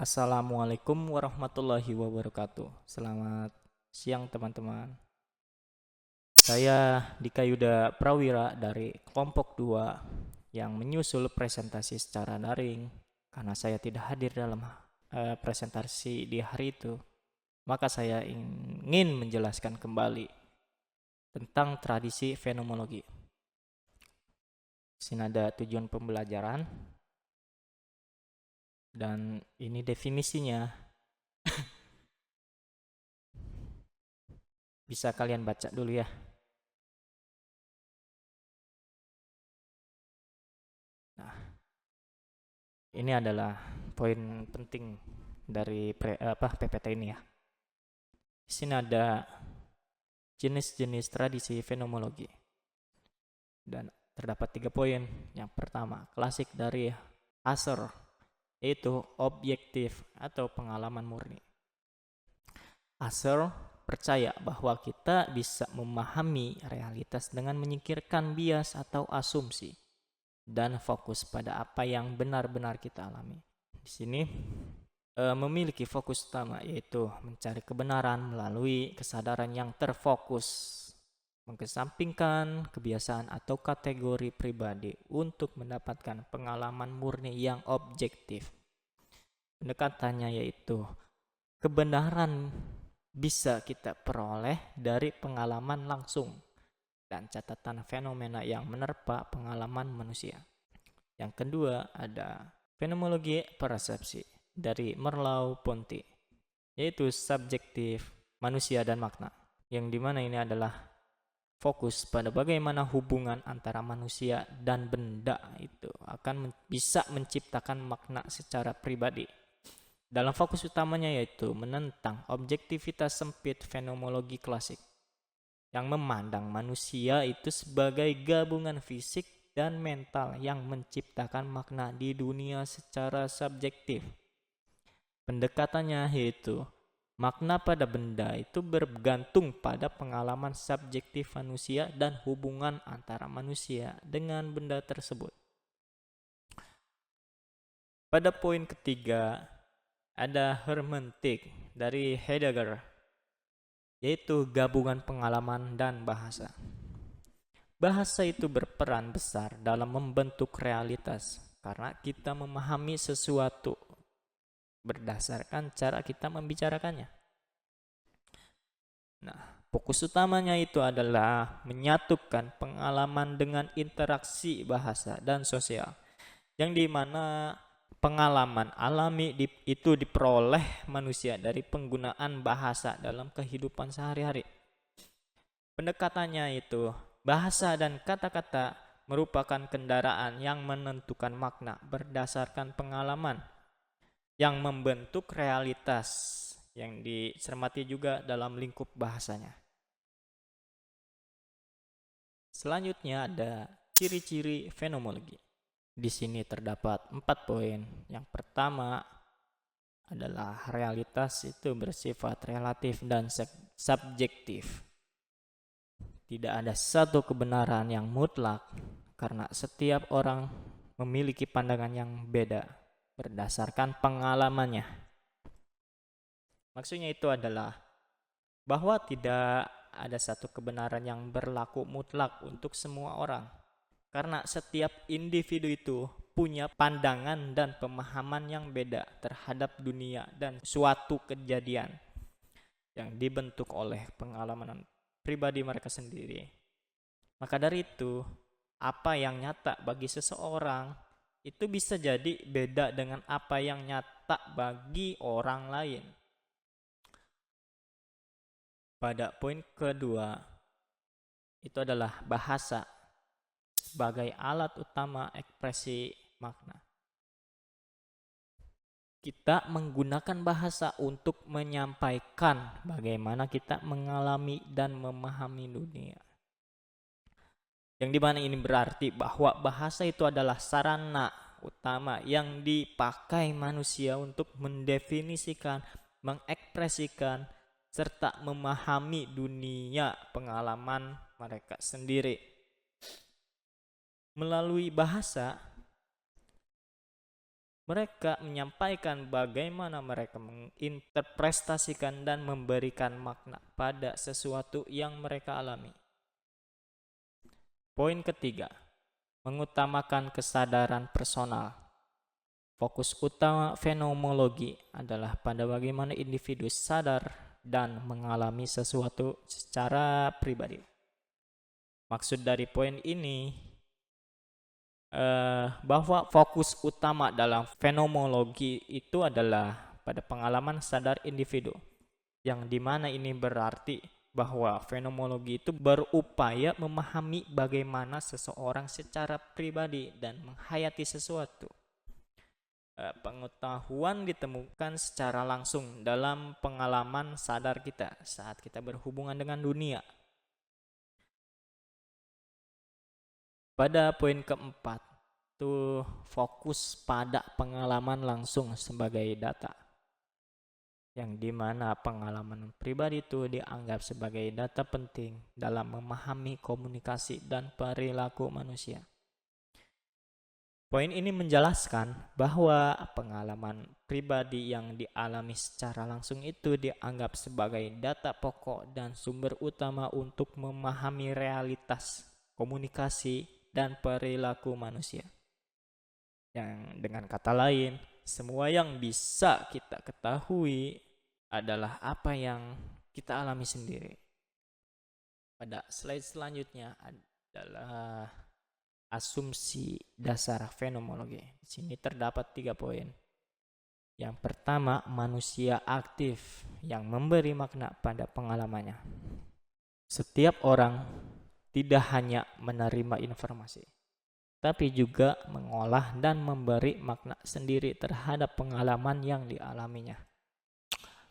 Assalamualaikum warahmatullahi wabarakatuh. Selamat siang teman-teman. Saya Dika Yuda Prawira dari kelompok 2 yang menyusul presentasi secara daring. Karena saya tidak hadir dalam presentasi di hari itu, maka saya ingin menjelaskan kembali tentang tradisi fenomenologi. Di sini ada tujuan pembelajaran dan ini definisinya. Bisa kalian baca dulu ya. Nah, ini adalah poin penting dari PPT ini ya. Di sini ada jenis-jenis tradisi fenomenologi. Dan terdapat 3 poin. Yang pertama, klasik dari Husserl, yaitu objektif atau pengalaman murni. Husserl percaya bahwa kita bisa memahami realitas dengan menyingkirkan bias atau asumsi dan fokus pada apa yang benar-benar kita alami. Di sini memiliki fokus utama, yaitu mencari kebenaran melalui kesadaran yang terfokus, mengesampingkan kebiasaan atau kategori pribadi untuk mendapatkan pengalaman murni yang objektif. Pendekatannya yaitu kebenaran bisa kita peroleh dari pengalaman langsung dan catatan fenomena yang menerpa pengalaman manusia. Yang kedua ada fenomenologi persepsi dari Merleau-Ponty, yaitu subjektif, manusia dan makna, yang dimana ini adalah fokus pada bagaimana hubungan antara manusia dan benda itu akan bisa menciptakan makna secara pribadi. Dalam fokus utamanya yaitu menentang objektivitas sempit fenomenologi klasik yang memandang manusia itu sebagai gabungan fisik dan mental yang menciptakan makna di dunia secara subjektif. Pendekatannya yaitu makna pada benda itu bergantung pada pengalaman subjektif manusia dan hubungan antara manusia dengan benda tersebut. Pada poin ketiga ada hermeneutik dari Heidegger, yaitu gabungan pengalaman dan bahasa. Bahasa itu berperan besar dalam membentuk realitas karena kita memahami sesuatu berdasarkan cara kita membicarakannya. Nah, fokus utamanya itu adalah menyatukan pengalaman dengan interaksi bahasa dan sosial, yang dimana pengalaman alami itu diperoleh manusia dari penggunaan bahasa dalam kehidupan sehari-hari. Pendekatannya itu bahasa dan kata-kata merupakan kendaraan yang menentukan makna berdasarkan pengalaman yang membentuk realitas yang dicermati juga dalam lingkup bahasanya. Selanjutnya ada ciri-ciri fenomenologi. Di sini terdapat 4 poin. Yang pertama adalah realitas itu bersifat relatif dan subjektif. Tidak ada satu kebenaran yang mutlak karena setiap orang memiliki pandangan yang beda berdasarkan pengalamannya. Maksudnya itu adalah bahwa tidak ada satu kebenaran yang berlaku mutlak untuk semua orang, karena setiap individu itu punya pandangan dan pemahaman yang beda terhadap dunia dan suatu kejadian yang dibentuk oleh pengalaman pribadi mereka sendiri. Maka dari itu, apa yang nyata bagi seseorang itu bisa jadi beda dengan apa yang nyata bagi orang lain. Pada poin kedua, itu adalah bahasa sebagai alat utama ekspresi makna. Kita menggunakan bahasa untuk menyampaikan bagaimana kita mengalami dan memahami dunia. Yang dimana ini berarti bahwa bahasa itu adalah sarana utama yang dipakai manusia untuk mendefinisikan, mengekspresikan, serta memahami dunia pengalaman mereka sendiri. Melalui bahasa, Mereka menyampaikan bagaimana mereka menginterpretasikan dan memberikan makna pada sesuatu yang mereka alami. Poin ketiga, mengutamakan kesadaran personal. Fokus utama fenomenologi adalah pada bagaimana individu sadar dan mengalami sesuatu secara pribadi. Maksud dari poin ini bahwa fokus utama dalam fenomenologi itu adalah pada pengalaman sadar individu, yang dimana ini berarti bahwa fenomenologi itu berupaya memahami bagaimana seseorang secara pribadi dan menghayati sesuatu. Pengetahuan ditemukan secara langsung dalam pengalaman sadar kita saat kita berhubungan dengan dunia. Pada poin keempat, itu fokus pada pengalaman langsung sebagai data, yang dimana pengalaman pribadi itu dianggap sebagai data penting dalam memahami komunikasi dan perilaku manusia. Poin ini menjelaskan bahwa pengalaman pribadi yang dialami secara langsung itu dianggap sebagai data pokok dan sumber utama untuk memahami realitas komunikasi dan perilaku manusia. Yang dengan kata lain, semua yang bisa kita ketahui adalah apa yang kita alami sendiri. Pada slide selanjutnya adalah asumsi dasar fenomenologi. Di sini terdapat 3 poin. Yang pertama, manusia aktif yang memberi makna pada pengalamannya. Setiap orang tidak hanya menerima informasi, tapi juga mengolah dan memberi makna sendiri terhadap pengalaman yang dialaminya.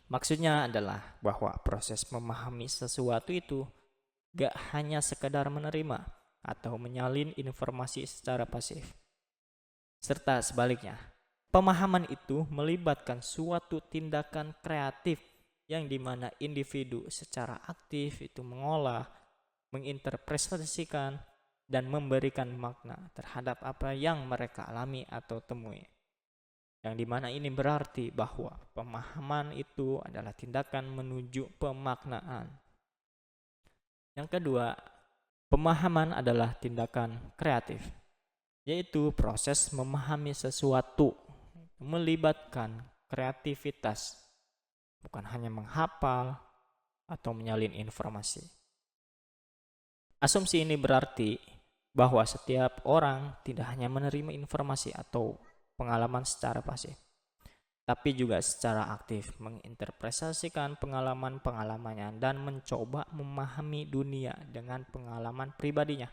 Maksudnya adalah bahwa proses memahami sesuatu itu gak hanya sekedar menerima atau menyalin informasi secara pasif. Serta sebaliknya, pemahaman itu melibatkan suatu tindakan kreatif yang dimana individu secara aktif itu mengolah, menginterpretasikan, dan memberikan makna terhadap apa yang mereka alami atau temui. Yang dimana ini berarti bahwa pemahaman itu adalah tindakan menuju pemaknaan. Yang kedua, pemahaman adalah tindakan kreatif, yaitu proses memahami sesuatu melibatkan kreativitas, bukan hanya menghafal atau menyalin informasi. Asumsi ini berarti bahwa setiap orang tidak hanya menerima informasi atau pengalaman secara pasif, tapi juga secara aktif menginterpretasikan pengalaman-pengalamannya dan mencoba memahami dunia dengan pengalaman pribadinya.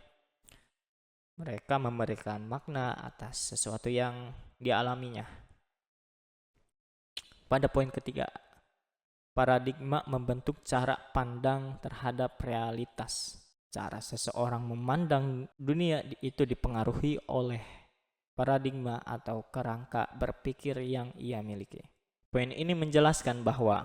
Mereka memberikan makna atas sesuatu yang dialaminya. Pada poin ketiga, paradigma membentuk cara pandang terhadap realitas. Cara seseorang memandang dunia itu dipengaruhi oleh paradigma atau kerangka berpikir yang ia miliki. Poin ini menjelaskan bahwa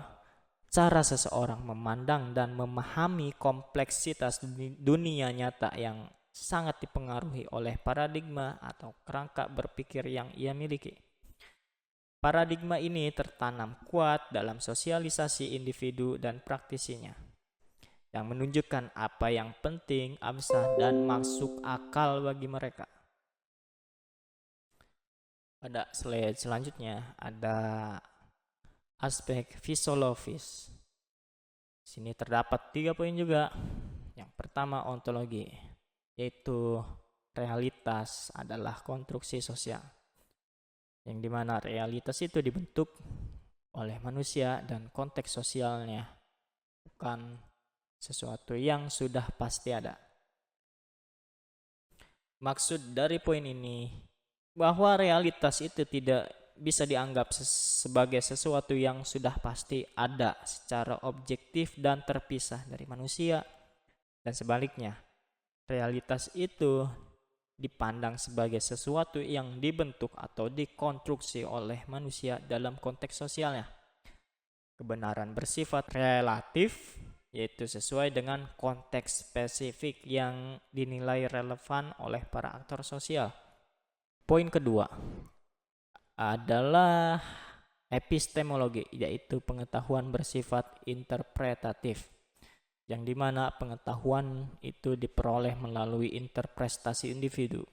cara seseorang memandang dan memahami kompleksitas dunia nyata yang sangat dipengaruhi oleh paradigma atau kerangka berpikir yang ia miliki. Paradigma ini tertanam kuat dalam sosialisasi individu dan praktisinya, yang menunjukkan apa yang penting, absah, dan masuk akal bagi mereka. Pada slide selanjutnya ada aspek fisiologis. Sini terdapat 3 poin juga. Yang pertama, ontologi, yaitu realitas adalah konstruksi sosial, yang dimana realitas itu dibentuk oleh manusia dan konteks sosialnya, bukan sesuatu yang sudah pasti ada. Maksud dari poin ini bahwa realitas itu tidak bisa dianggap sebagai sesuatu yang sudah pasti ada secara objektif dan terpisah dari manusia, dan sebaliknya, realitas itu dipandang sebagai sesuatu yang dibentuk atau dikonstruksi oleh manusia dalam konteks sosialnya. Kebenaran bersifat relatif, yaitu sesuai dengan konteks spesifik yang dinilai relevan oleh para aktor sosial. Poin kedua, adalah epistemologi, yaitu pengetahuan bersifat interpretatif, yang dimana pengetahuan itu diperoleh melalui interpretasi individu,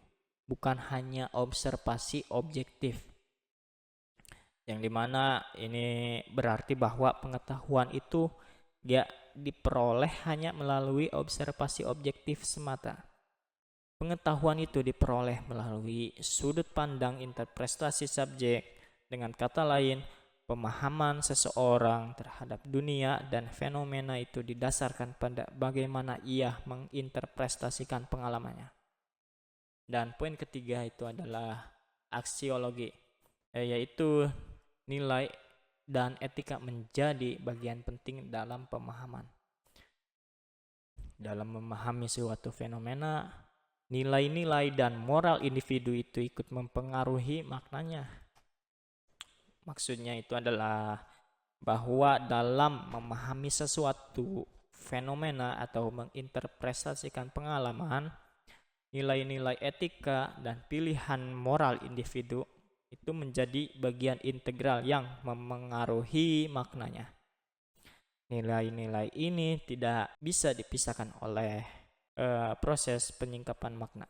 bukan hanya observasi objektif. Yang dimana ini berarti bahwa pengetahuan itu dia diperoleh hanya melalui observasi objektif semata. Pengetahuan itu diperoleh melalui sudut pandang interpretasi subjek, dengan kata lain, pemahaman seseorang terhadap dunia dan fenomena itu didasarkan pada bagaimana ia menginterpretasikan pengalamannya. Dan poin ketiga itu adalah aksiologi, yaitu nilai dan etika menjadi bagian penting dalam pemahaman. Dalam memahami suatu fenomena, nilai-nilai dan moral individu itu ikut mempengaruhi maknanya. Maksudnya itu adalah bahwa dalam memahami sesuatu fenomena atau menginterpretasikan pengalaman, nilai-nilai etika dan pilihan moral individu itu menjadi bagian integral yang memengaruhi maknanya. Nilai-nilai ini tidak bisa dipisahkan oleh proses penyingkapan makna.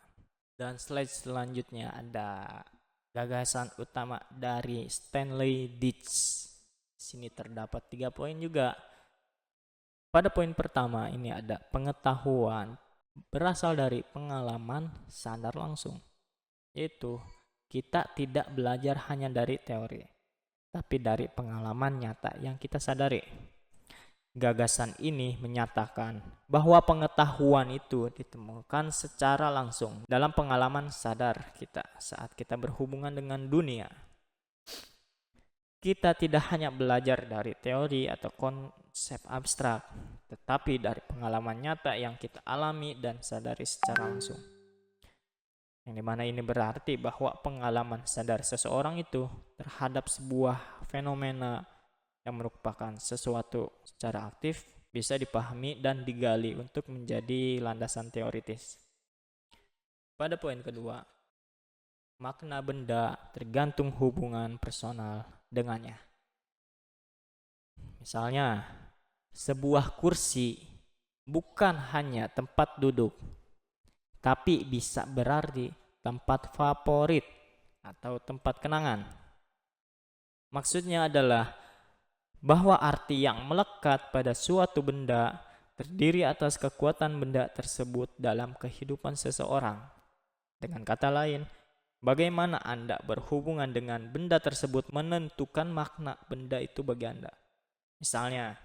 Dan slide selanjutnya ada gagasan utama dari Stanley Dietz. Sini terdapat 3 poin juga. Pada poin pertama ini ada pengetahuan berasal dari pengalaman sadar langsung, yaitu kita tidak belajar hanya dari teori, tapi dari pengalaman nyata yang kita sadari. Gagasan ini menyatakan bahwa pengetahuan itu ditemukan secara langsung dalam pengalaman sadar kita saat kita berhubungan dengan dunia. Kita tidak hanya belajar dari teori atau konsep abstrak, tetapi dari pengalaman nyata yang kita alami dan sadari secara langsung. Yang dimana ini berarti bahwa pengalaman sadar seseorang itu terhadap sebuah fenomena yang merupakan sesuatu secara aktif bisa dipahami dan digali untuk menjadi landasan teoritis. Pada poin kedua, makna benda tergantung hubungan personal dengannya. Misalnya, sebuah kursi bukan hanya tempat duduk, tapi bisa berarti tempat favorit atau tempat kenangan. Maksudnya adalah bahwa arti yang melekat pada suatu benda terdiri atas kekuatan benda tersebut dalam kehidupan seseorang. Dengan kata lain, bagaimana Anda berhubungan dengan benda tersebut menentukan makna benda itu bagi Anda. Misalnya,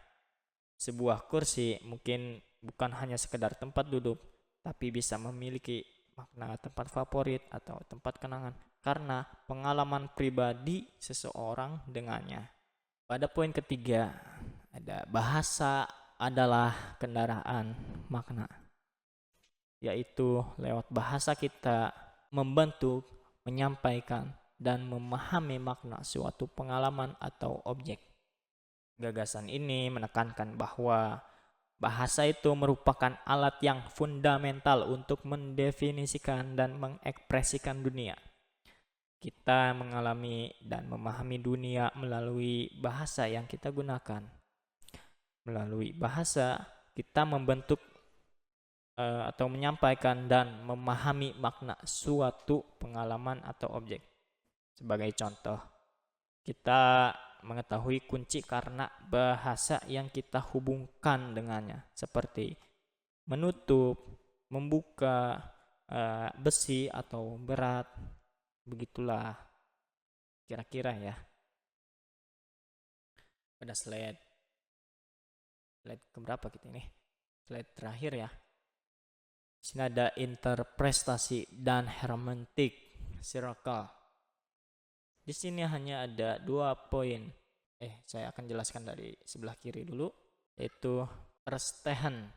sebuah kursi mungkin bukan hanya sekedar tempat duduk, tapi bisa memiliki makna tempat favorit atau tempat kenangan karena pengalaman pribadi seseorang dengannya. Pada poin ketiga, ada bahasa adalah kendaraan makna, yaitu lewat bahasa kita membentuk, menyampaikan, dan memahami makna suatu pengalaman atau objek. Gagasan ini menekankan bahwa bahasa itu merupakan alat yang fundamental untuk mendefinisikan dan mengekspresikan dunia. Kita mengalami dan memahami dunia melalui bahasa yang kita gunakan. Melalui bahasa, kita membentuk atau menyampaikan dan memahami makna suatu pengalaman atau objek. Sebagai contoh, kita mengetahui kunci karena bahasa yang kita hubungkan dengannya, seperti menutup, membuka, besi atau berat. Begitulah kira-kira ya. Pada slide keberapa kita ini? Slide terakhir ya. Di sini ada interpretasi dan hermeneutik circle. Di sini hanya ada 2 poin. Saya akan jelaskan dari sebelah kiri dulu, yaitu Verstehen,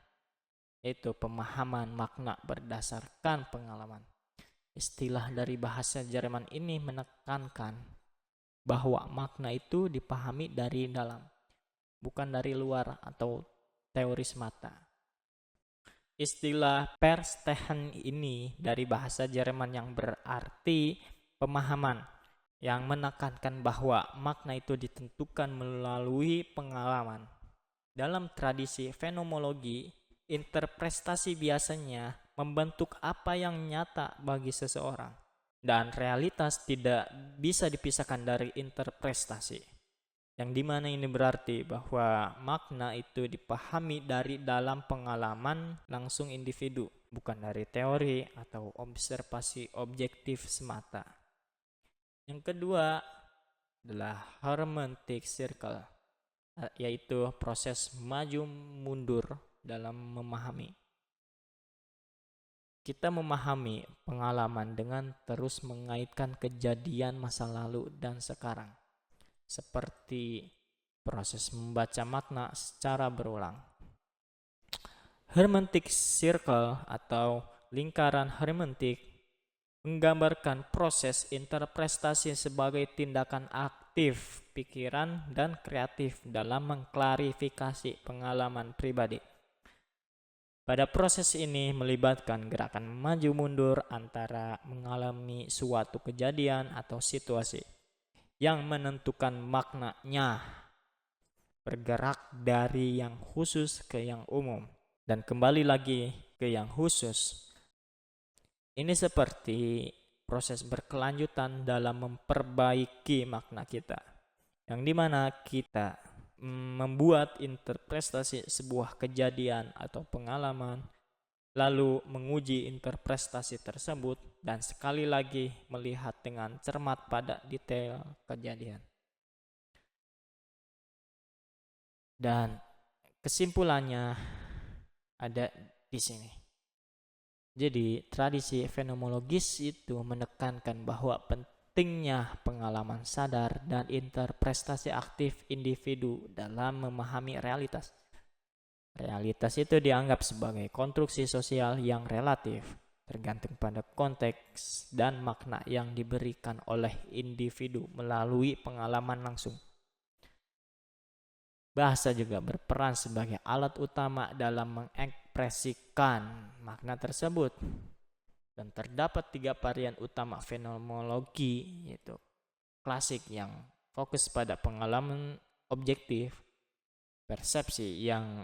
yaitu pemahaman makna berdasarkan pengalaman. Istilah dari bahasa Jerman ini menekankan bahwa makna itu dipahami dari dalam, bukan dari luar atau teori semata. Istilah Verstehen ini dari bahasa Jerman yang berarti pemahaman, yang menekankan bahwa makna itu ditentukan melalui pengalaman. Dalam tradisi fenomenologi, interpretasi biasanya membentuk apa yang nyata bagi seseorang, dan realitas tidak bisa dipisahkan dari interpretasi. Yang dimana ini berarti bahwa makna itu dipahami dari dalam pengalaman langsung individu, bukan dari teori atau observasi objektif semata. Yang kedua adalah hermeneutic circle, yaitu proses maju mundur dalam memahami. Kita memahami pengalaman dengan terus mengaitkan kejadian masa lalu dan sekarang, seperti proses membaca makna secara berulang. Hermeneutic circle atau lingkaran hermeneutik menggambarkan proses interpretasi sebagai tindakan aktif pikiran dan kreatif dalam mengklarifikasi pengalaman pribadi. Pada proses ini melibatkan gerakan maju mundur antara mengalami suatu kejadian atau situasi yang menentukan maknanya, bergerak dari yang khusus ke yang umum, dan kembali lagi ke yang khusus. Ini seperti proses berkelanjutan dalam memperbaiki makna kita, yang dimana kita membuat interpretasi sebuah kejadian atau pengalaman, lalu menguji interpretasi tersebut, dan sekali lagi melihat dengan cermat pada detail kejadian. Dan kesimpulannya ada di sini. Jadi tradisi fenomenologis itu menekankan bahwa pentingnya pengalaman sadar dan interpretasi aktif individu dalam memahami realitas. Realitas itu dianggap sebagai konstruksi sosial yang relatif, tergantung pada konteks dan makna yang diberikan oleh individu melalui pengalaman langsung. Bahasa juga berperan sebagai alat utama dalam mengekspresikan makna tersebut. Dan terdapat 3 varian utama fenomenologi, yaitu klasik yang fokus pada pengalaman objektif, persepsi yang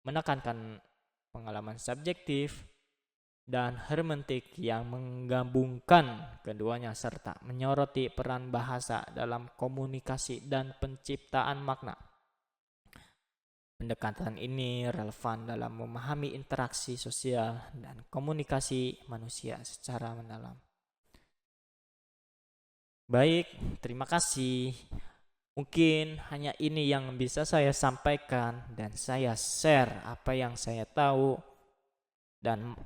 menekankan pengalaman subjektif, dan hermeneutik yang menggabungkan keduanya serta menyoroti peran bahasa dalam komunikasi dan penciptaan makna. Pendekatan ini relevan dalam memahami interaksi sosial dan komunikasi manusia secara mendalam. Baik, terima kasih. Mungkin hanya ini yang bisa saya sampaikan dan saya share apa yang saya tahu, dan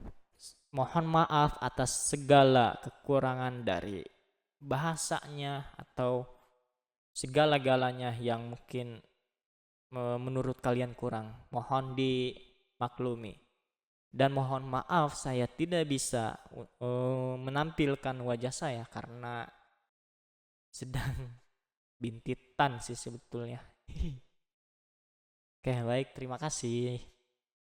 mohon maaf atas segala kekurangan dari bahasanya atau segala-galanya yang mungkin menurut kalian kurang. Mohon dimaklumi. Dan mohon maaf saya tidak bisa menampilkan wajah saya karena sedang bintitan sih sebetulnya. Oke, baik, terima kasih.